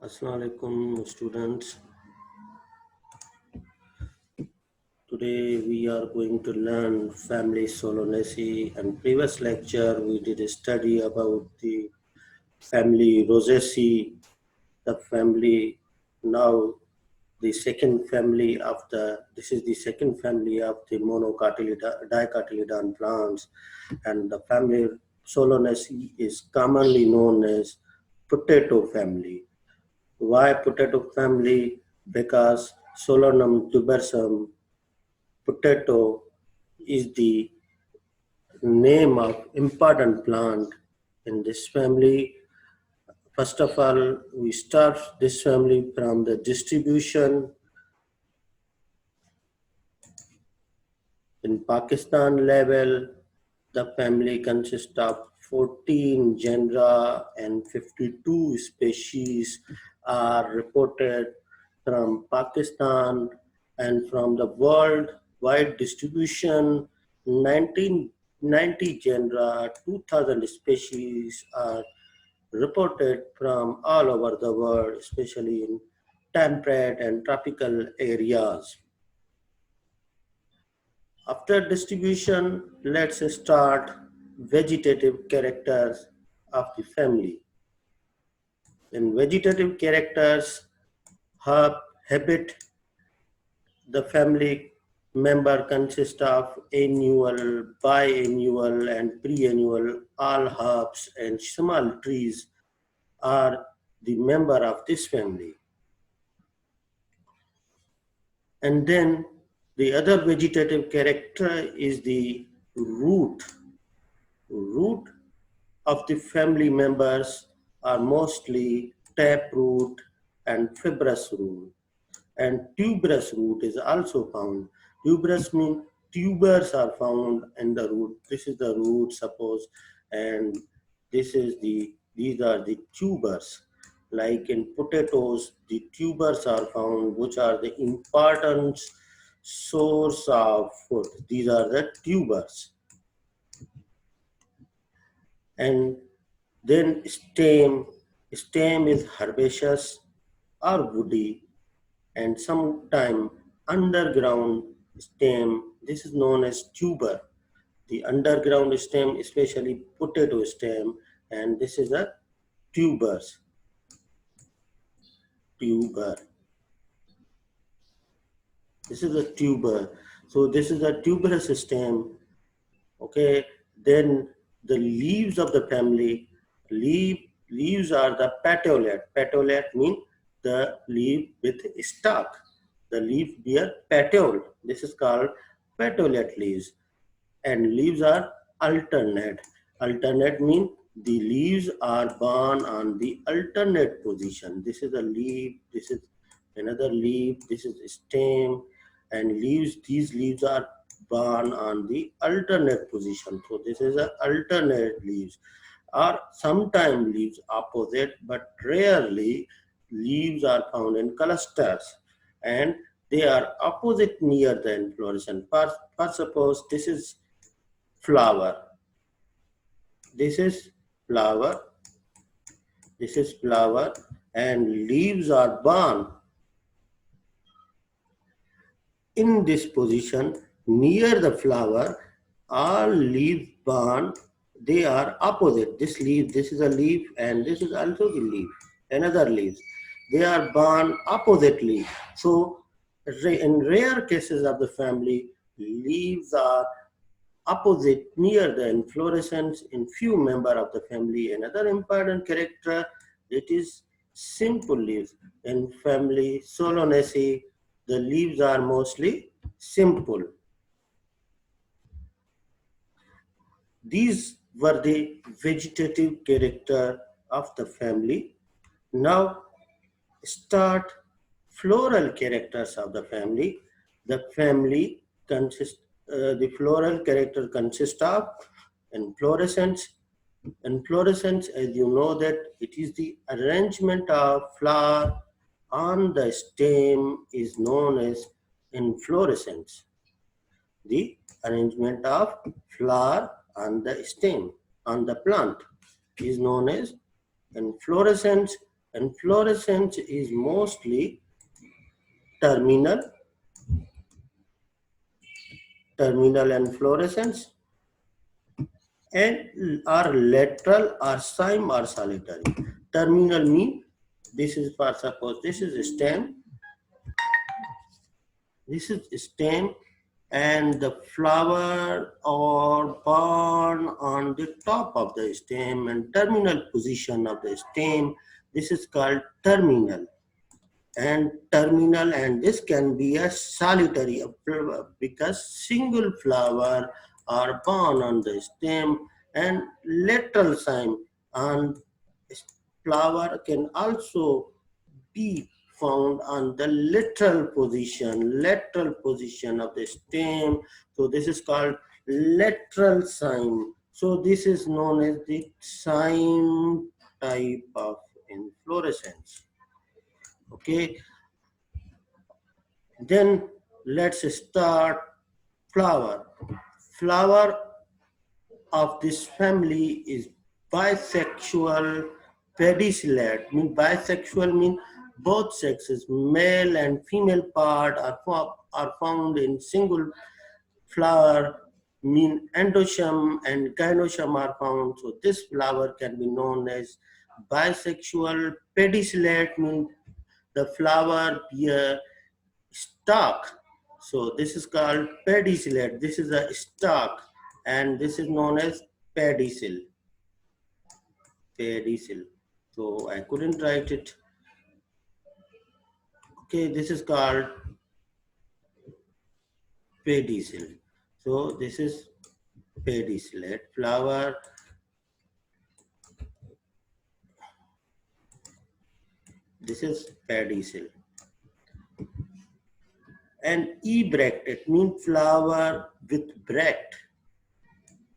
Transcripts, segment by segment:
Assalamu alaikum students. Today we are going to learn family Solonesi, and previous lecture we did a study about the family Rosacea, the family now the second family of this is the second family of the dicotyledon plants, and the family Solonesi is commonly known as potato family. Why potato family? Because Solanum tubersum, potato, is the name of important plant in this family. First of all, we start this family from the distribution. In Pakistan level, the family consists of 14 genera and 52 species are reported from Pakistan, and from the worldwide distribution, 1990 genera, 2000 species are reported from all over the world, especially in temperate and tropical areas. After distribution, let's start vegetative characters of the family. In vegetative characters, habit, the family member consists of annual, biannual, and preannual. All herbs and small trees are the member of this family. And then the other vegetative character is the root. Root of the family members are mostly taproot and fibrous root. And tuberous root is also found. Tuberous means tubers are found in the root. This is the root, suppose, and these are the tubers. Like in potatoes, the tubers are found, which are the important source of food. These are the tubers. And then stem is herbaceous or woody, and sometime underground stem. This is known as tuber. The underground stem, especially potato stem, and this is a tubers. Tuber. This is a tuber. So this is a tuberous stem. Okay. Then the leaves of the family. Leaves are the petiolate. Petiolate means the leaf with stalk. The leaf bear petiole. This is called petiolate leaves. And leaves are alternate. Alternate means the leaves are borne on the alternate position. This is a leaf, this is another leaf, this is a stem, and leaves, these leaves are borne on the alternate position. So this is a alternate leaves. Or sometimes leaves opposite, but rarely leaves are found in clusters, and they are opposite near the inflorescence. For suppose this is flower. This is flower. This is flower, and leaves are born in this position near the flower. All leaves born, they are opposite. This leaf, this is a leaf, and this is also the leaf, another leaf. They are born oppositely. So in rare cases of the family, leaves are opposite near the inflorescence in few member of the family. Another important character, it is simple leaves. In family Solanaceae, the leaves are mostly simple. These were the vegetative character of the family. Now start floral characters of the family. The family consists, the floral character consists of inflorescence. Inflorescence, as you know, that it is the arrangement of flower on the stem is known as inflorescence. The arrangement of flower on the stem on the plant is known as inflorescence. Inflorescence is mostly terminal, terminal inflorescence, and are lateral or cyme or solitary. Terminal mean this is, for suppose this is a stem, this is stem, and the flower or born on the top of the stem and terminal position of the stem. This is called terminal. And this can be a solitary because single flower are born on the stem, and lateral cyme on flower can also be found on the lateral position of the stem. So this is called lateral cyme. So this is known as the cyme type of inflorescence. Okay, then let's start flower. Flower of this family is bisexual pedicellate. Bisexual mean both sexes, male and female part are found in single flower. Mean endosham and gynosham are found. So this flower can be known as bisexual pedicellate. Mean the flower bear stalk. So this is called pedicellate. This is a stalk, and this is known as pedicel. Pedicel. So I couldn't write it. Okay, this is called pedicel. So this is pedicellate flower. This is pedicel. And ebrect, it means flower with bract.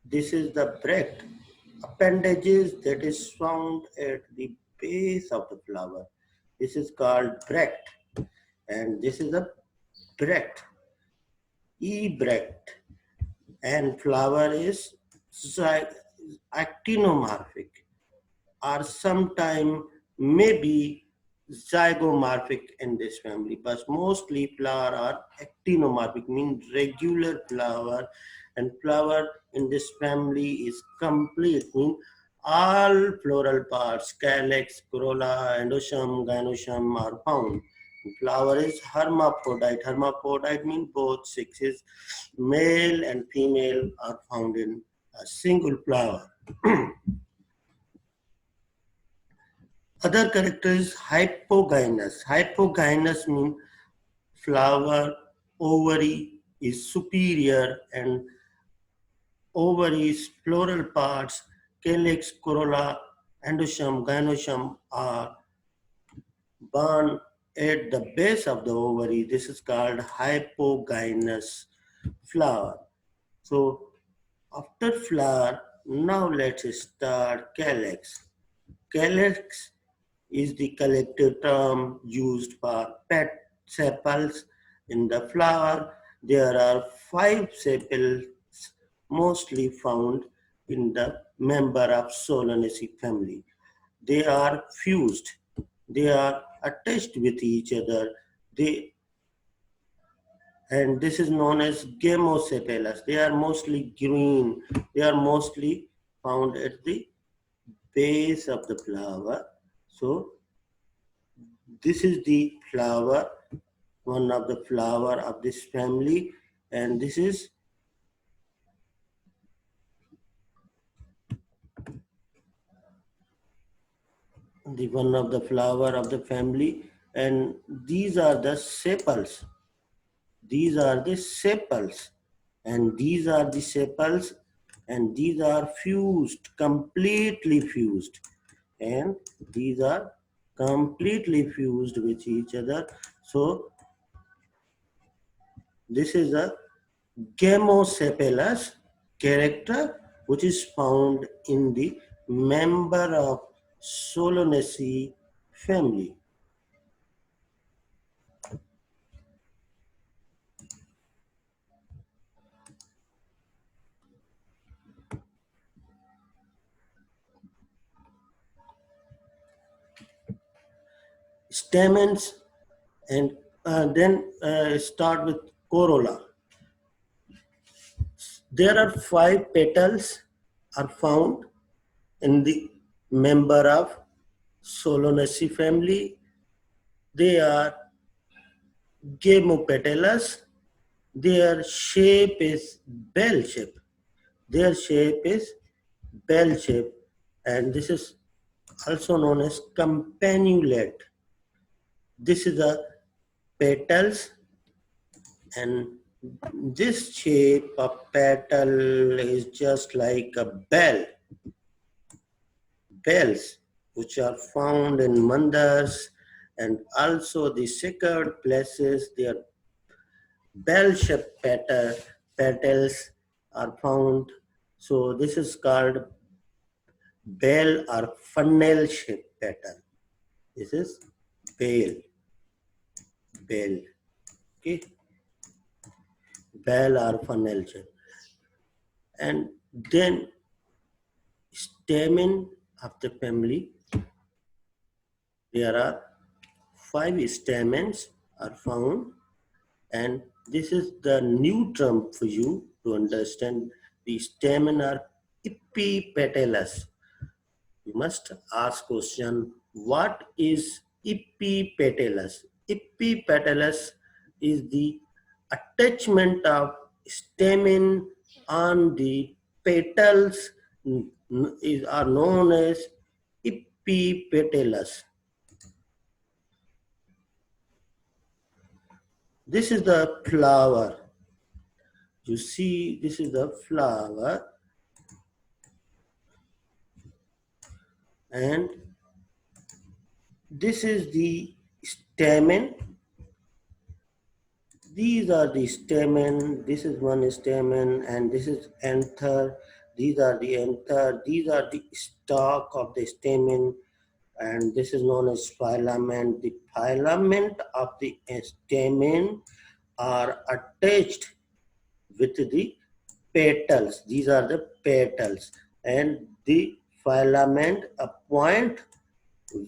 This is the bract appendages that is found at the base of the flower. This is called bract, and this is a bract, ebrect, and flower is actinomorphic, or sometime maybe zygomorphic in this family, but mostly flower are actinomorphic, means regular flower, and flower in this family is complete, means all floral parts, calyx, corolla, endosham, gynosham are found. Flower is hermaphrodite. Hermaphrodite means both sexes, male and female, are found in a single flower. Other character is hypogynous. Hypogynous means flower ovary is superior, and ovaries, floral parts, calyx, corolla, endosham, gynosham are born at the base of the ovary. This is called hypogynous flower. So after flower, now let's start calyx. Calyx is the collective term used for pet sepals in the flower. There are 5 sepals mostly found in the member of Solanaceae family. They are fused. They are attached with each other. And this is known as gamosepalous. They are mostly green. They are mostly found at the base of the flower. So this is the flower, one of the flower of this family, and this is the one of the flower of the family, and these are the sepals. These are the sepals, and these are the sepals, and these are fused, completely fused, and these are completely fused with each other. So this is a gamosepalous character which is found in the member of Solanaceae family. stamens, and then start with corolla. There are 5 petals are found in the member of Solanaceae family. They are gamopetalous. Their shape is bell shape. Their shape is bell shape, and this is also known as campanulate. This is the petals, and this shape of petal is just like a bell. Bells, which are found in mandirs and also the sacred places. Their bell-shaped petals are found. So this is called bell or funnel-shaped petal. This is bell, okay, bell or funnel shape. And then stamen of the family. There are 5 stamens are found, and this is the new term for you to understand. The stamen are epipetalous. You must ask question, what is epipetalous? Epipetalous is the attachment of stamen on the petals are known as epipetalous. This is the flower. You see, this is the flower, and this is the stamen. These are the stamen. This is one stamen, and this is anther. These are the anther. These are the stalk of the stamen, and this is known as filament. The filament of the stamen are attached with the petals. These are the petals, and the filament, a point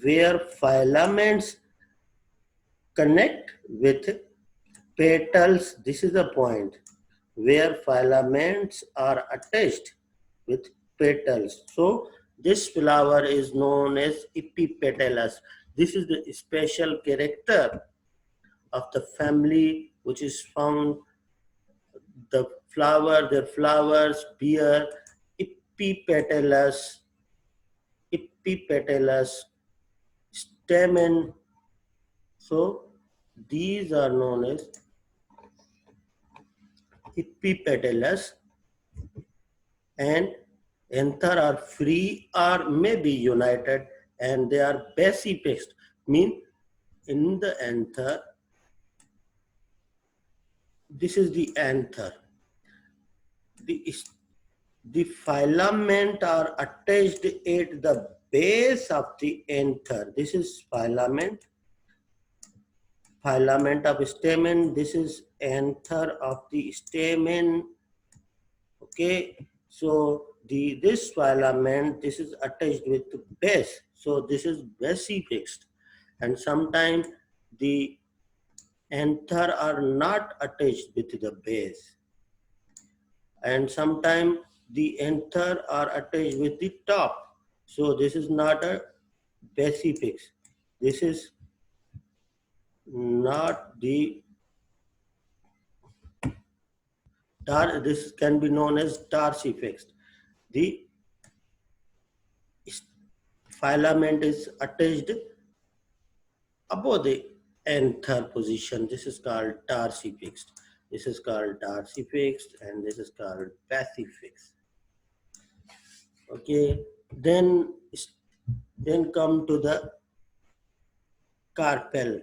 where filaments connect with petals. This is the point where filaments are attached with petals. So this flower is known as epipetalous. This is the special character of the family which is found. The flower, their flowers bear epipetalous stamen. So these are known as epipetalous, and anther are free or may be united, and they are basifixed. Mean in the anther, this is the anther. The filament are attached at the base of the anther. This is filament of stamen. This is anther of the stamen. Okay, so this filament, this is attached with the base. So this is basifixed, and sometimes the anther are not attached with the base, and sometimes the anther are attached with the top. So this is not a basifix. This is not the this can be known as tarsifix. The filament is attached above the anther position. This is called tarsifixed. This is called tarsifixed, and this is called basifixed. Okay, then come to the carpel.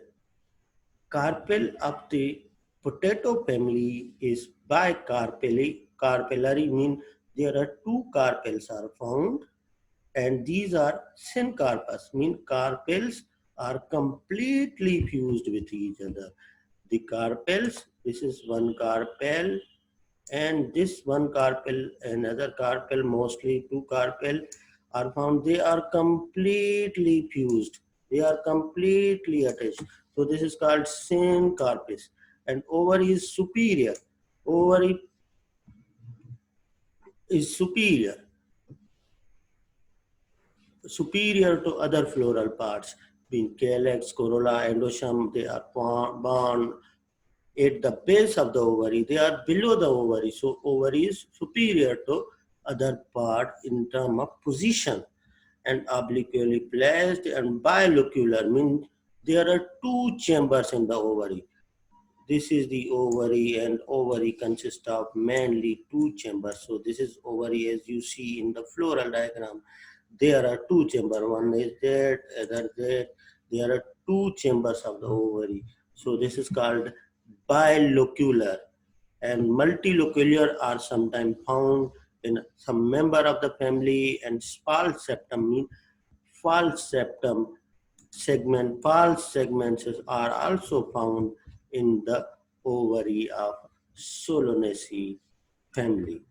Carpel of the potato family is bicarpellary. Mean there are 2 carpels are found, and these are syncarpous. Mean carpels are completely fused with each other. The carpels, this is one carpel, and this one carpel, another carpel, mostly 2 carpel are found. They are completely fused. They are completely attached. So this is called syncarpus. And ovary is superior. Ovary is superior to other floral parts, being calyx, corolla, endosperm. They are born at the base of the ovary. They are below the ovary. So ovary is superior to other part in term of position, and obliquely placed and bilocular means there are two chambers in the ovary. This is the ovary, and ovary consists of mainly two chambers. So this is ovary as you see in the floral diagram. There are two chambers. One is that, other that. There are two chambers of the ovary. So this is called bilocular, and multilocular are sometimes found in some member of the family, and false septum mean false septum segment. False segments are also found in the ovary of Solanaceae family.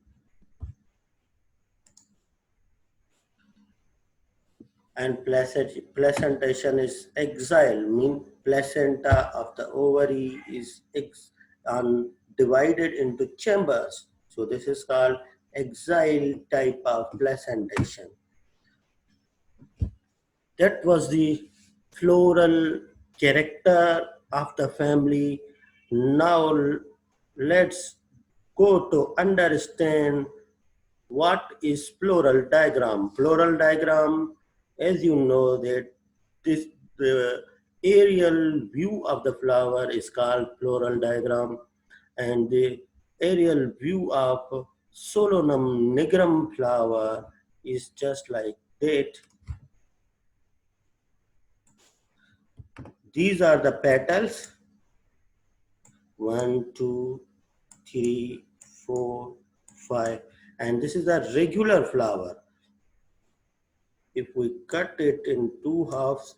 And placentation is exile, mean placenta of the ovary is divided into chambers. So this is called exile type of placentation. That was the floral character of the family. Now let's go to understand what is floral diagram. Floral diagram, as you know, that this the aerial view of the flower is called floral diagram, and the aerial view of Solanum nigrum flower is just like that. These are the petals. 1, 2, 3, 4, 5. And this is a regular flower. If we cut it in two halves,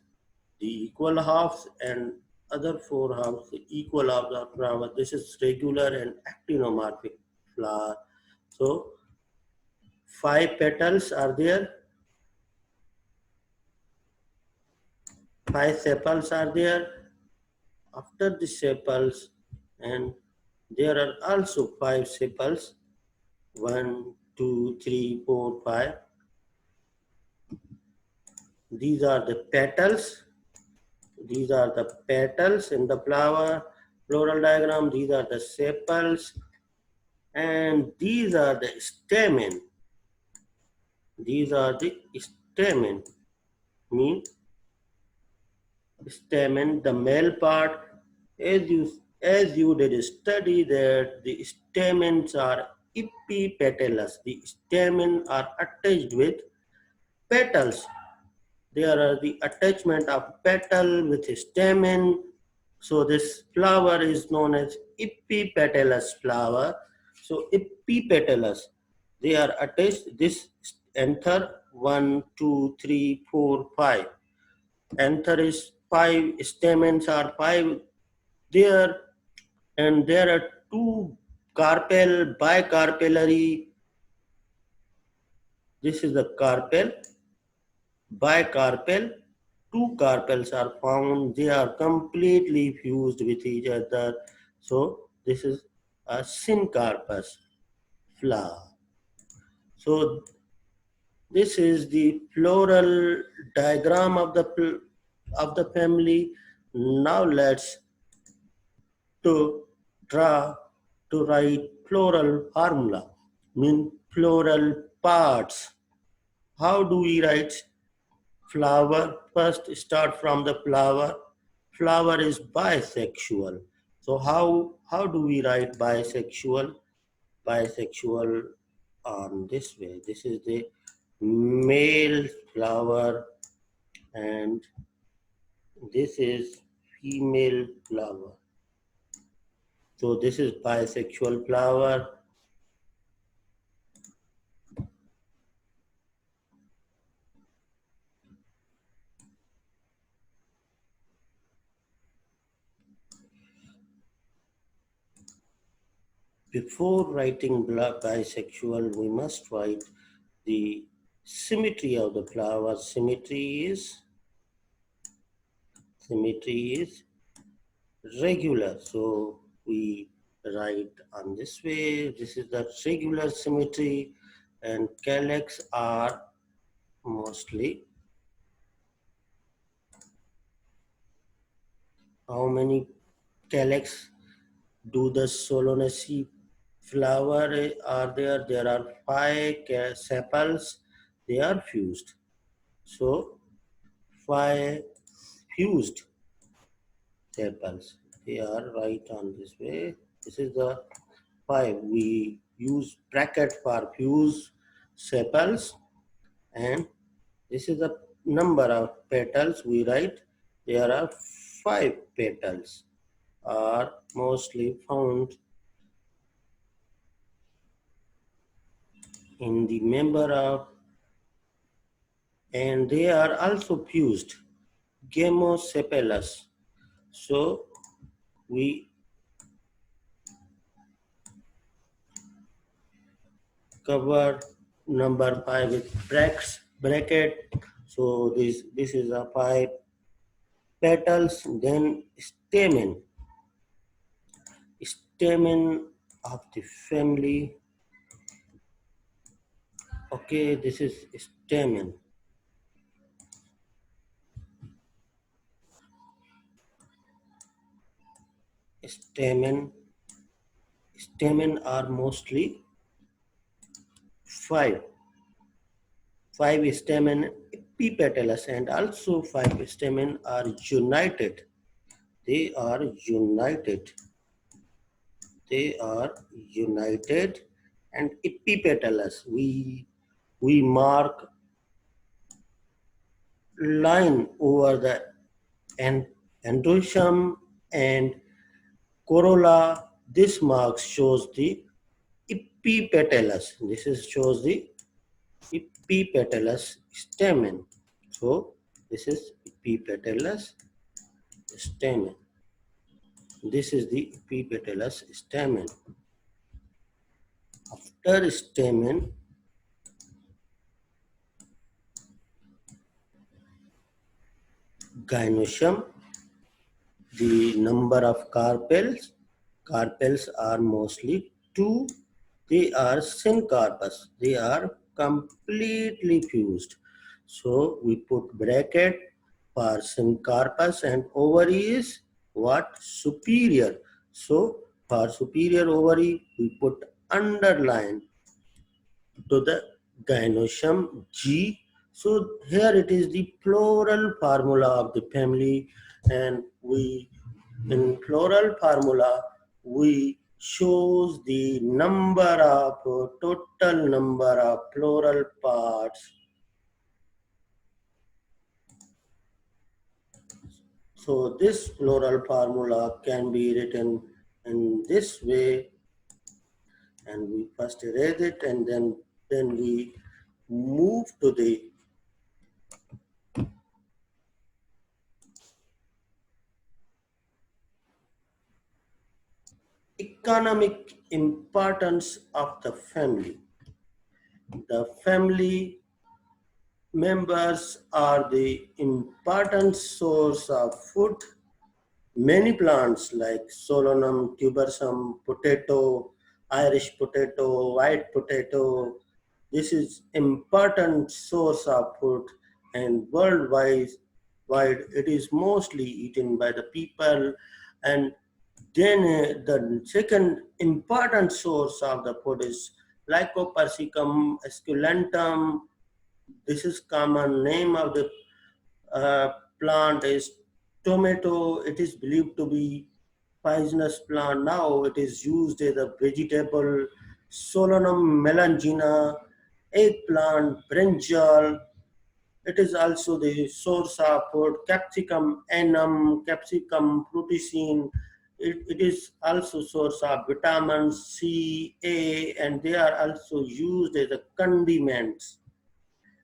the equal halves, and other four halves, the equal halves of flower. This is regular and actinomorphic flower. So 5 petals are there, 5 sepals are there. After the sepals, and there are also 5 sepals. 1, 2, 3, 4, 5. These are the petals. These are the petals in the flower floral diagram. These are the sepals, and these are the stamen. These are the stamen. Mean stamen, the male part. As you did study that the stamens are epipetalous. The stamens are attached with petals. There are the attachment of petal with stamen. So this flower is known as epipetalous flower. So epipetalous, they are attached. This anther 1, 2, 3, 4, 5. Anther is 5. Stamens are 5 there, and there are two carpel, bicarpellary. This is the carpel. Bicarpel, two carpels are found. They are completely fused with each other. So this is a syncarpus flower. So this is the floral diagram of the family. Now let's to draw to write floral formula. Mean floral parts. How do we write flower? First start from the flower. Flower is bisexual. So how do we write bisexual? Bisexual on this way. This is the male flower, and this is female flower. So this is bisexual flower. Before writing bisexual, we must write the symmetry of the flower. Symmetry is symmetry is regular. So we write on this way. This is the regular symmetry, and calyx are mostly. How many calyx do the Solanaceae flower are there? There are five sepals. They are fused. So five fused sepals. They are right on this way. This is the five. We use bracket for fused sepals, and this is the number of petals we write. There are five petals are mostly found in the member of, and they are also fused gamosepalous. So we cover number five with bracket. So this is a five petals. Then stamen of the family. Okay, this is stamen. Stamen. Stamen are mostly five. Five stamen epipetalous, and also five stamen are united. They are united. They are united and epipetalous. We mark line over the androecium and corolla. This mark shows the epipetalous. This is shows the epipetalous stamen. So this is epipetalous stamen. This is the epipetalous stamen. After stamen, gynoecium, the number of carpels. Carpels are mostly two. They are syncarpous. They are completely fused. So we put bracket for syncarpous, and ovary is what? Superior. So for superior ovary, we put underline to the gynoecium G. So here it is the plural formula of the family, and we in plural formula we shows the number of total number of plural parts. So this plural formula can be written in this way, and we first erase it, and then we move to the economic importance of the family. The family members are the important source of food. Many plants like solanum, tubersome, potato, Irish potato, white potato, this is important source of food, and worldwide it is mostly eaten by the people. And then the second important source of the food is Lycopersicum esculentum. This is common name of the plant is tomato. It is believed to be poisonous plant. Now it is used as a vegetable. Solanum melangina, eggplant, brinjal. It is also the source of food. Capsicum annum, capsicum fruticine. It is also source of vitamin C, A, and they are also used as a condiments.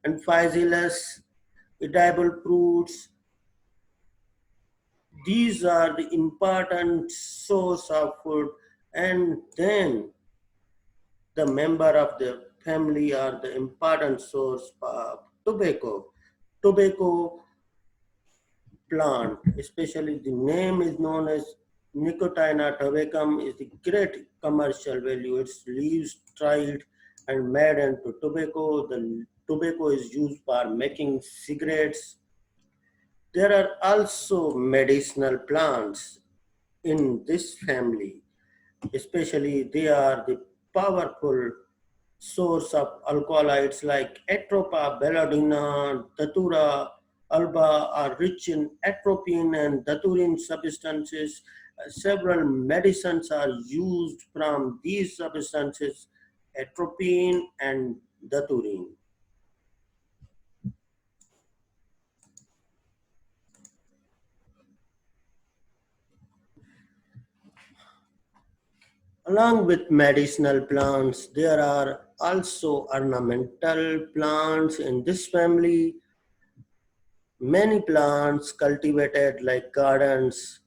And physalis, edible fruits, these are the important source of food. And then the member of the family are the important source of tobacco. Tobacco plant, especially the name is known as Nicotina tabacum, is the great commercial value. Its leaves dried and made into tobacco. The tobacco is used for making cigarettes. There are also medicinal plants in this family, especially they are the powerful source of alkaloids like Atropa, Belladonna, Datura, alba are rich in atropine and daturine substances. Several medicines are used from these substances, atropine and daturine. Along with medicinal plants, there are also ornamental plants in this family. Many plants cultivated like gardens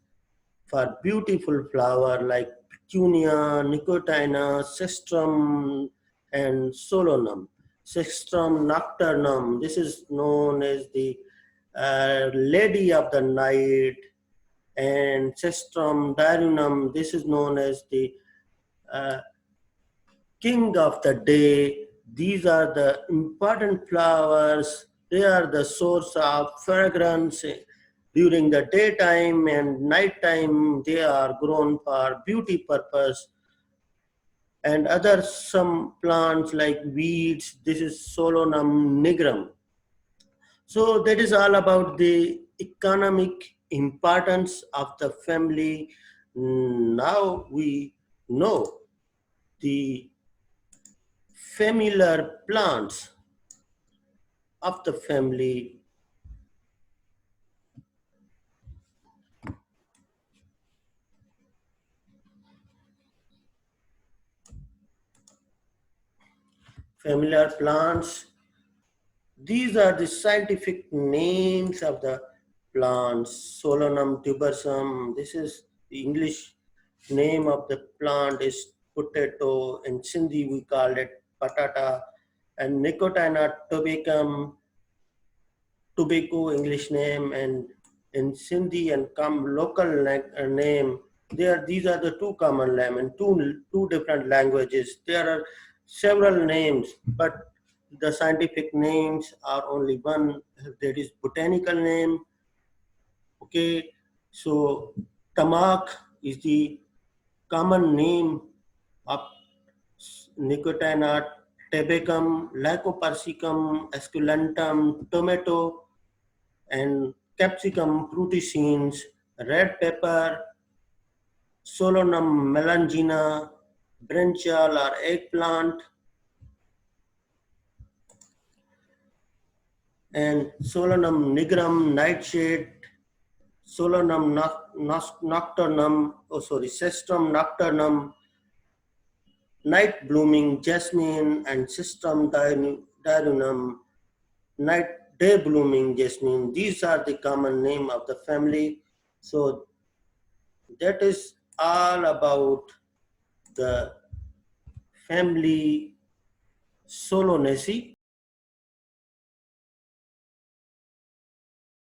for beautiful flower like petunia, nicotina, sistrum, and solanum. Sistrum nocturnum, this is known as the lady of the night, and sistrum diurnum, this is known as the uh, king of the day. These are the important flowers. They are the source of fragrance during the daytime and nighttime. They are grown for beauty purpose. And other some plants like weeds. This is Solanum nigrum. So that is all about the economic importance of the family. Now we know the familiar plants of the family. Familiar plants, these are the scientific names of the plants. Solanum tubersum, this is the English name of the plant is potato. In Sindhi we call it patata. And Nicotina tabacum, tobacco English name, and in Sindhi and local name, these are the two common name in two different languages. There are several names, but the scientific names are only one. That is botanical name. Okay, so tamak is the common name of Nicotina tabacum, Lycopersicum esculentum, tomato, and capsicum prutescens, red pepper, Solanum melangina, brinjal or eggplant, and Solanum nigrum, nightshade, Solanum nocturnum, Sistrum nocturnum, night blooming jasmine, and Sistrum diurnum, night day blooming jasmine. These are the common name of the family. So that is all about the family Solanaceae.